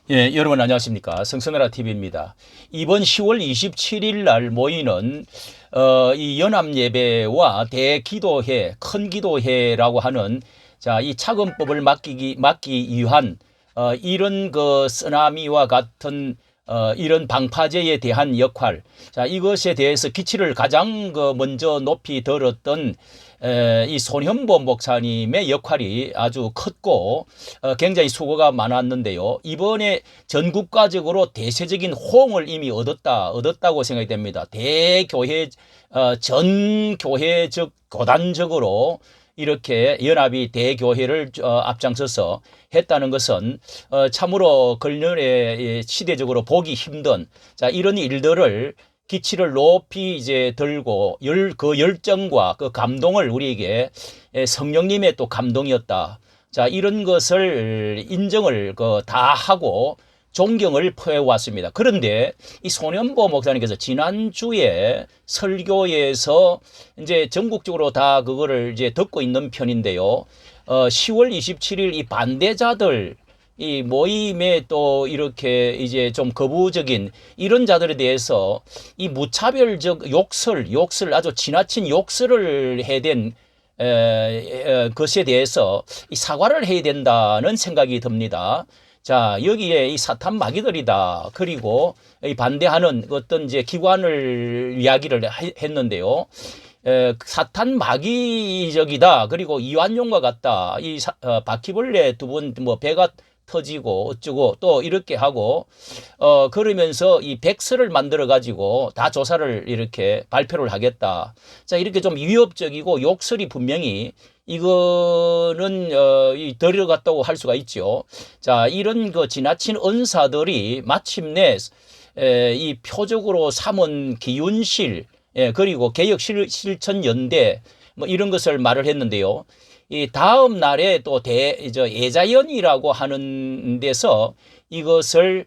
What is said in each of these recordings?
예, 여러분 안녕하십니까. 성선나라 TV입니다. 이번 10월 27일 날 모이는 이 연합예배와 대기도회, 큰 기도회라고 하는 이 차근법을 막기 위한 이런 그 쓰나미와 같은 이런 방파제에 대한 역할, 이것에 대해서 기치를 가장 먼저 높이 들었던 이 손현보 목사님의 역할이 아주 컸고 굉장히 수고가 많았는데요. 이번에 전국가적으로 대세적인 호응을 이미 얻었다고 생각이 됩니다. 대교회 전 교회적 고단적으로 이렇게 연합이 대교회를 앞장서서 했다는 것은 참으로 걸년에 시대적으로 보기 힘든 이런 일들을 기치를 높이 이제 들고 그 열정과 그 감동을 우리에게 성령님의 또 감동이었다. 이런 것을 인정을 다 하고 존경을 표해왔습니다. 그런데 이 손현보 목사님께서 지난주에 설교에서 이제 전국적으로 다 그거를 이제 듣고 있는 편인데요. 10월 27일 이 반대자들 이 모임에 또 이렇게 이제 좀 거부적인 이런 자들에 대해서 이 무차별적 욕설 아주 지나친 욕설을 해댄 것에 대해서 이 사과를 해야 된다는 생각이 듭니다. 여기에 이 사탄 마귀들이다. 그리고 이 반대하는 어떤 이제 기관을 이야기를 했는데요. 사탄 마귀적이다. 그리고 이완용과 같다. 바퀴벌레 두 분 뭐 배가 터지고 어쩌고 또 이렇게 하고 그러면서 이 백서를 만들어 가지고 다 조사를 이렇게 발표를 하겠다. 이렇게 좀 위협적이고 욕설이 분명히 이거는 들어갔다고 할 수가 있죠. 이런 그 지나친 은사들이 마침내 이 표적으로 삼은 기운실 그리고 개혁실천연대 뭐 이런 것을 말을 했는데요. 이 다음 날에 또 예자연이라고 하는 데서 이것을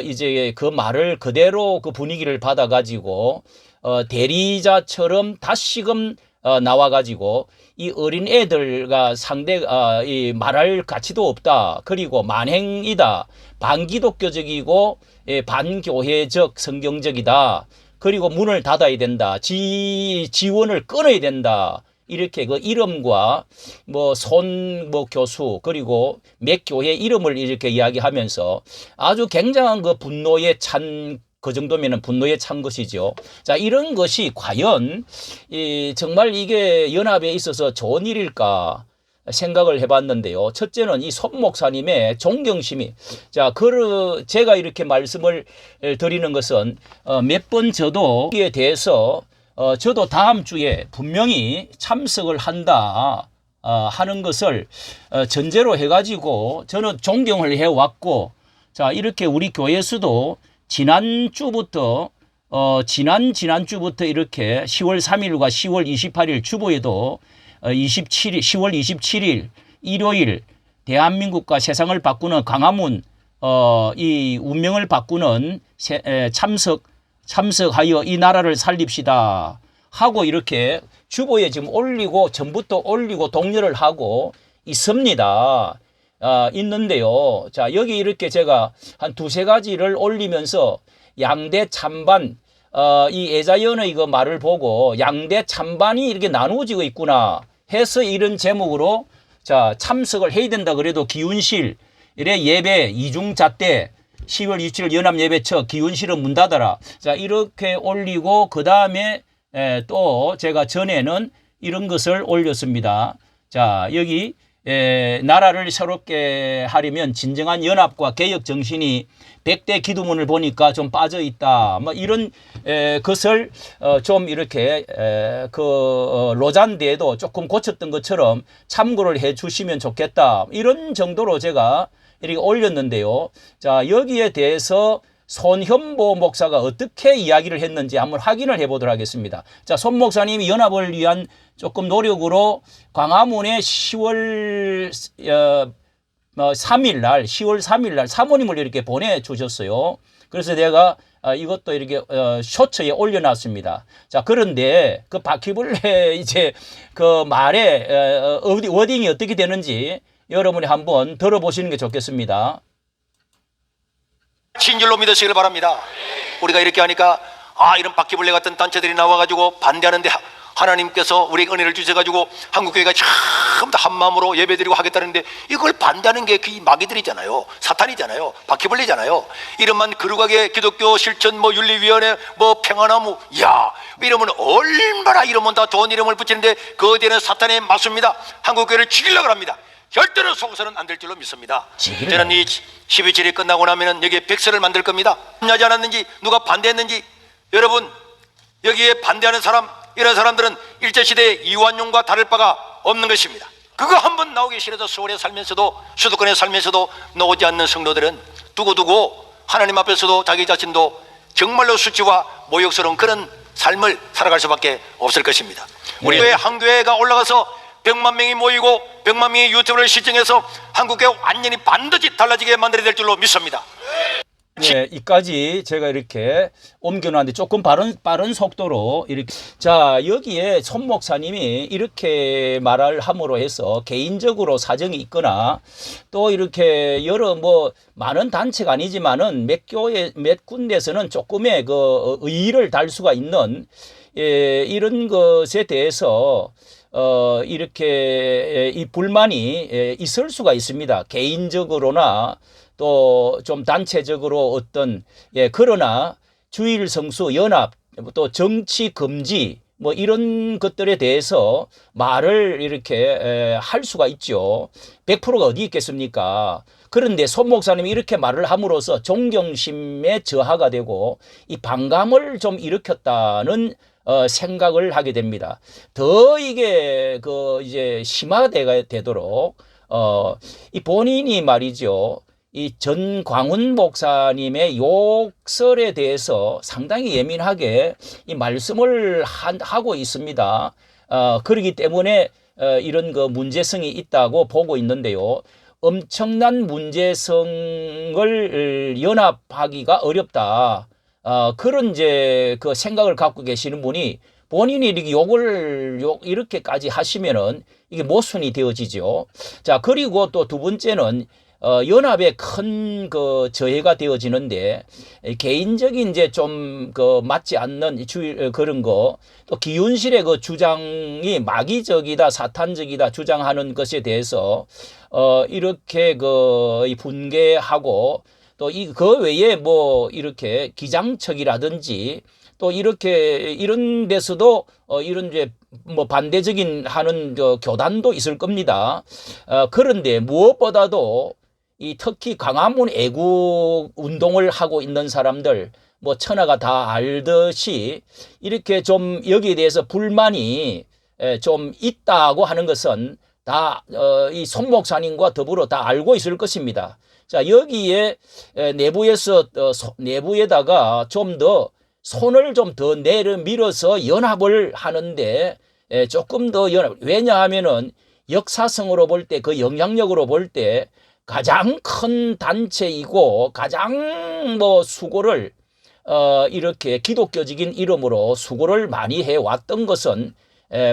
이제 그 말을 그대로 그 분위기를 받아 가지고 대리자처럼 다시금 나와 가지고 이 어린 애들과 이 말할 가치도 없다. 그리고 만행이다. 반기독교적이고 반교회적 성경적이다. 그리고 문을 닫아야 된다. 지원을 끊어야 된다. 이렇게 그 이름과 교수 그리고 몇 교회 이름을 이렇게 이야기하면서 아주 굉장한 그 분노에 찬 그 정도면은 분노에 찬 것이죠. 이런 것이 과연 정말 이게 연합에 있어서 좋은 일일까 생각을 해봤는데요. 첫째는 이 손 목사님의 존경심이 제가 이렇게 말씀을 드리는 것은 몇 번 저도 여기에 대해서 저도 다음 주에 분명히 참석을 한다 하는 것을 전제로 해가지고 저는 존경을 해왔고 이렇게 우리 지난주부터 이렇게 10월 3일과 10월 28일 주보에도 10월 27일 일요일 대한민국과 세상을 바꾸는 광화문 이 운명을 바꾸는 참석하여 이 나라를 살립시다 하고 이렇게 주보에 지금 올리고 전부터 올리고 독려를 하고 있습니다. 있는데요. 여기 이렇게 제가 한 두세 가지를 올리면서 양대 찬반 이 예자연의 그 말을 보고 양대 찬반이 이렇게 나누어지고 있구나 해서 이런 제목으로 참석을 해야 된다. 그래도 기운실 이래 예배 이중잣대 10월 27일 연합예배처 기운실은 문 닫아라. 이렇게 올리고 그 다음에 또 제가 전에는 이런 것을 올렸습니다. 여기 나라를 새롭게 하려면 진정한 연합과 개혁 정신이 100대 기도문을 보니까 좀 빠져 있다. 뭐 이런 것을 좀 이렇게 로잔대에도 조금 고쳤던 것처럼 참고를 해 주시면 좋겠다. 이런 정도로 제가 이렇게 올렸는데요. 여기에 대해서 손현보 목사가 어떻게 이야기를 했는지 한번 확인을 해보도록 하겠습니다. 손 목사님이 연합을 위한 조금 노력으로 광화문에 10월 3일 날 사모님을 이렇게 보내주셨어요. 그래서 내가 이것도 이렇게 쇼츠에 올려놨습니다. 그런데 그 바퀴벌레 이제 그 말에 워딩이 어떻게 되는지 여러분이 한번 들어보시는 게 좋겠습니다. 진실로 믿으시길 바랍니다. 우리가 이렇게 하니까 이런 바퀴벌레 같은 단체들이 나와가지고 반대하는데 하나님께서 우리에게 은혜를 주셔가지고 한국교회가 전부 다 한마음으로 예배드리고 하겠다는데 이걸 반대하는 게 그 마귀들이잖아요. 사탄이잖아요. 바퀴벌레잖아요. 이름만 거룩하게 기독교 실천 윤리위원회 평화나무 이러면 얼마나 이러면 다 좋은 이름을 붙이는데 거대한 사탄의 맞습니다. 한국교회를 죽이려고 합니다. 절대로 속아서는 안 될 줄로 믿습니다. 저는 이 12.7이 끝나고 나면 여기에 백서를 만들 겁니다. 하지 않았는지 누가 반대했는지 여러분 여기에 반대하는 사람 이런 사람들은 일제시대의 이완용과 다를 바가 없는 것입니다. 그거 한번 나오기 싫어서 서울에 살면서도 수도권에 살면서도 나오지 않는 성도들은 두고두고 하나님 앞에서도 자기 자신도 정말로 수치와 모욕스러운 그런 삶을 살아갈 수밖에 없을 것입니다. 우리 교회 한 교회가 올라가서 100만 명이 모이고 100만 명이 유튜브를 시청해서 한국교회 완전히 반드시 달라지게 만들어야 될 줄로 믿습니다. 네, 이까지 제가 이렇게 옮겨놨는데 조금 빠른 속도로 이렇게. 자, 여기에 손 목사님이 이렇게 말을 함으로 해서 개인적으로 사정이 있거나 또 이렇게 여러 많은 단체가 아니지만은 몇 교회, 몇 군데에서는 조금의 그 의의를 달 수가 있는 이런 것에 대해서 이렇게 이 불만이 있을 수가 있습니다. 개인적으로나 또 좀 단체적으로 어떤 그러나 주일 성수 연합 또 정치 금지 이런 것들에 대해서 말을 이렇게 할 수가 있죠. 100%가 어디 있겠습니까? 그런데 손 목사님이 이렇게 말을 함으로써 존경심의 저하가 되고 이 반감을 좀 일으켰다는 생각을 하게 됩니다. 더 이게 이제 심화가 되도록 이 본인이 말이죠. 이 전광훈 목사님의 욕설에 대해서 상당히 예민하게 이 말씀을 하고 있습니다. 그렇기 때문에 이런 문제성이 있다고 보고 있는데요. 엄청난 문제성을 연합하기가 어렵다. 그런 이제 그 생각을 갖고 계시는 분이 본인이 이렇게 이렇게까지 하시면은 이게 모순이 되어지죠. 자, 그리고 또 두 번째는 연합에 큰 저해가 되어지는데 개인적인 이제 좀 맞지 않는 그런 거 또 기윤실의 주장이 마귀적이다 사탄적이다 주장하는 것에 대해서 이렇게 분개하고 또 그 외에 이렇게 기장척이라든지 또 이렇게 이런 데서도 이런 이제 반대적인 하는 교단도 있을 겁니다. 그런데 무엇보다도 특히 광화문 애국 운동을 하고 있는 사람들 천하가 다 알듯이 이렇게 좀 여기에 대해서 불만이 좀 있다고 하는 것은 다 이 손 목사님과 더불어 다 알고 있을 것입니다. 자, 여기에 내부에다가 좀 더 손을 좀 더 밀어서 연합을 하는데 조금 더 왜냐하면은 역사성으로 볼 때 영향력으로 볼 때 가장 큰 단체이고 가장 수고를 이렇게 기독교적인 이름으로 수고를 많이 해왔던 것은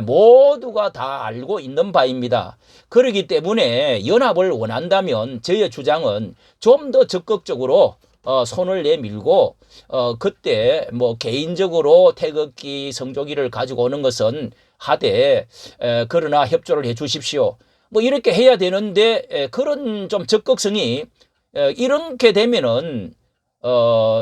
모두가 다 알고 있는 바입니다. 그렇기 때문에 연합을 원한다면 저의 주장은 좀 더 적극적으로 손을 내밀고 그때 개인적으로 태극기 성조기를 가지고 오는 것은 하되 그러나 협조를 해 주십시오. 이렇게 해야 되는데 그런 좀 적극성이 이렇게 되면은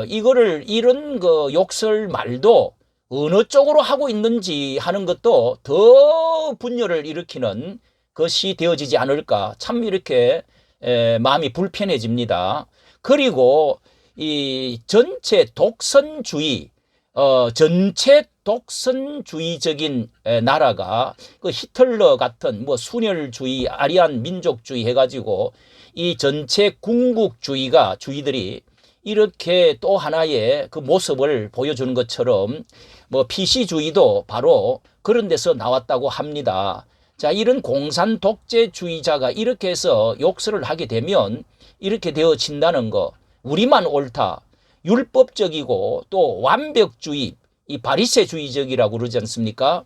이거를 이런 욕설 말도 어느 쪽으로 하고 있는지 하는 것도 더 분열을 일으키는 것이 되어지지 않을까. 참 이렇게 마음이 불편해집니다. 그리고 이 전체 독선주의 전체 독선주의적인 나라가 히틀러 같은 순혈주의, 아리안 민족주의 해가지고 이 전체 군국주의들이 이렇게 또 하나의 모습을 보여주는 것처럼 PC주의도 바로 그런 데서 나왔다고 합니다. 자, 이런 공산 독재주의자가 이렇게 해서 욕설을 하게 되면 이렇게 되어진다는 거, 우리만 옳다, 율법적이고 또 완벽주의, 이 바리새주의적이라고 그러지 않습니까?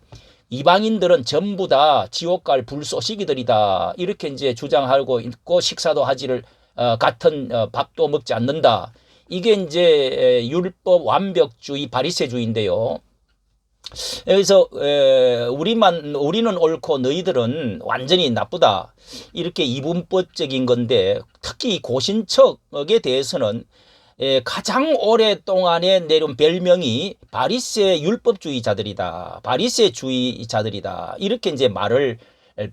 이방인들은 전부 다 지옥 갈 불쏘시기들이다. 이렇게 이제 주장하고 있고 식사도 하지를 같은 밥도 먹지 않는다. 이게 이제 율법 완벽주의 바리새주의인데요. 여기서 우리는 옳고 너희들은 완전히 나쁘다, 이렇게 이분법적인 건데, 특히 고신척에 대해서는 가장 오랫동안에 내려온 별명이 바리새 율법주의자들이다, 바리새주의자들이다, 이렇게 이제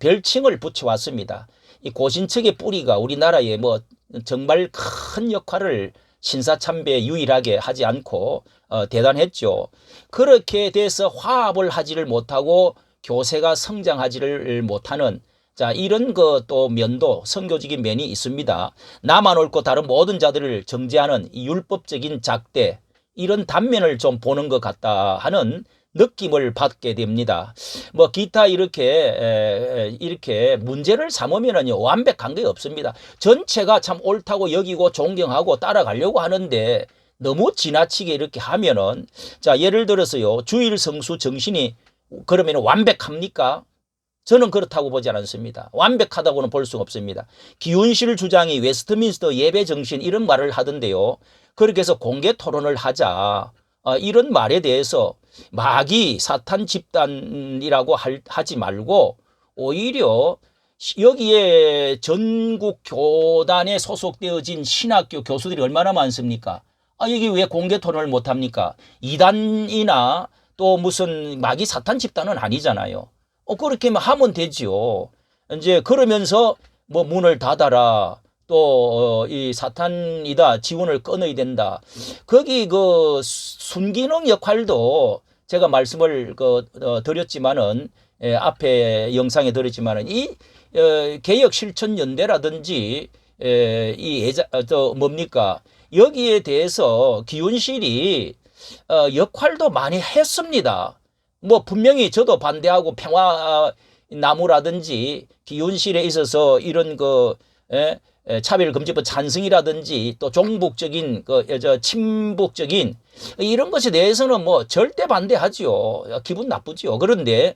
별칭을 붙여왔습니다. 이 고신척의 뿌리가 우리나라에 뭐 정말 큰 역할을 신사참배에 유일하게 하지 않고 대단했죠. 그렇게 돼서 화합을 하지를 못하고 교세가 성장하지를 못하는, 자, 이런 또 면도, 선교적인 면이 있습니다. 나만 옳고 다른 모든 자들을 정죄하는 이 율법적인 잣대, 이런 단면을 좀 보는 것 같다 하는 느낌을 받게 됩니다. 뭐 기타 이렇게 문제를 삼으면은요, 완벽한 게 없습니다. 전체가 참 옳다고 여기고 존경하고 따라가려고 하는데 너무 지나치게 이렇게 하면은, 자, 예를 들어서요, 주일 성수 정신이 그러면 완벽합니까? 저는 그렇다고 보지 않습니다. 완벽하다고는 볼 수가 없습니다. 기훈실 주장이 웨스트민스터 예배 정신, 이런 말을 하던데요. 그렇게 해서 공개 토론을 하자, 이런 말에 대해서 마귀 사탄 집단이라고 하지 말고, 오히려 여기에 전국 교단에 소속되어진 신학교 교수들이 얼마나 많습니까? 여기 왜 공개 토론을 못합니까? 이단이나 또 무슨 마귀 사탄 집단은 아니잖아요. 그렇게 하면 되지요. 이제 그러면서 뭐 문을 닫아라, 또 이 사탄이다, 지원을 끊어야 된다. 거기 그 순기능 역할도 제가 말씀을 드렸지만은, 앞에 영상에 드렸지만은, 이 개혁 실천 연대라든지 뭡니까, 여기에 대해서 기훈실이 역할도 많이 했습니다. 뭐 분명히 저도 반대하고 평화나무라든지 기훈실에 있어서 이런 차별금지법 찬성이라든지 또 종북적인 친북적인 이런 것에 대해서는 뭐 절대 반대하지요. 기분 나쁘지요. 그런데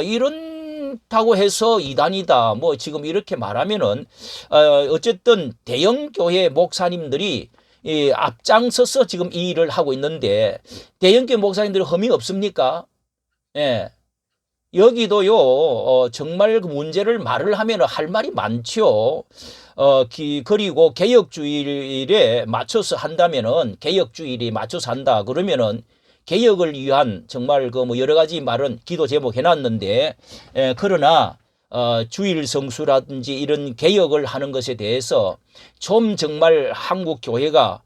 이런다고 해서 이단이다, 뭐 지금 이렇게 말하면은 어쨌든 대형 교회 목사님들이 앞장서서 지금 이 일을 하고 있는데, 대형 교회 목사님들이 흠이 없습니까? 예. 여기도요, 정말 그 문제를 말을 하면 할 말이 많죠. 그리고 개혁주의에 맞춰서 한다면은, 개혁주의에 맞춰서 한다 그러면은, 개혁을 위한 정말 뭐 여러 가지 말은 기도 제목 해놨는데, 그러나 주일 성수라든지 이런 개혁을 하는 것에 대해서 좀 정말 한국 교회가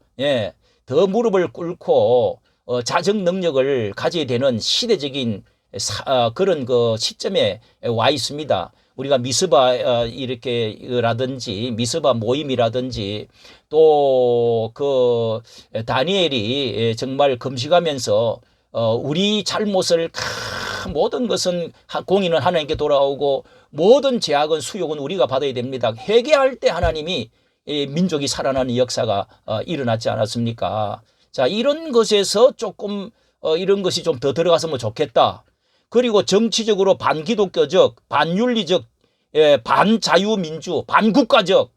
더 무릎을 꿇고 자정 능력을 가져야 되는 시대적인 그런 시점에 와 있습니다. 우리가 미스바 이렇게라든지 미스바 모임이라든지 또 다니엘이 정말 금식하면서 우리 잘못을 모든 것은 공의는 하나님께 돌아오고 모든 죄악은 수욕은 우리가 받아야 됩니다. 회개할 때 하나님이 민족이 살아나는 역사가 일어났지 않았습니까? 자, 이런 것에서 조금 이런 것이 좀 더 들어갔으면 좋겠다. 그리고 정치적으로 반기독교적, 반윤리적, 반자유민주, 반국가적,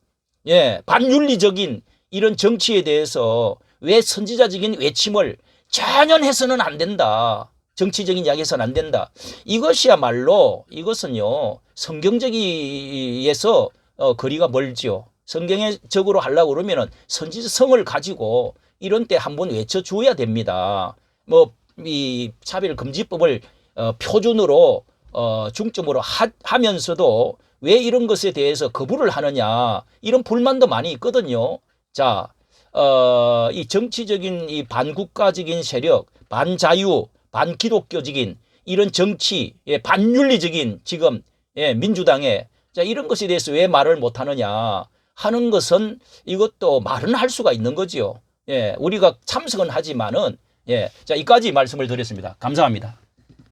반윤리적인 이런 정치에 대해서 왜 선지자적인 외침을 전혀 해서는 안 된다, 정치적인 이야기해서는 안 된다. 이것이야말로, 이것은요, 성경적이에서 거리가 멀지요. 성경적으로 하려고 그러면은 선지성을 가지고 이런 때 한번 외쳐줘야 됩니다. 뭐 이 차별금지법을 표준으로 중점으로 하면서도 왜 이런 것에 대해서 거부를 하느냐, 이런 불만도 많이 있거든요. 자, 이 정치적인 이 반국가적인 세력, 반자유, 반기독교적인 이런 정치, 반윤리적인 지금 민주당에, 자, 이런 것에 대해서 왜 말을 못하느냐 하는 것은, 이것도 말은 할 수가 있는 거지요. 우리가 참석은 하지만은, 자, 이까지 말씀을 드렸습니다. 감사합니다.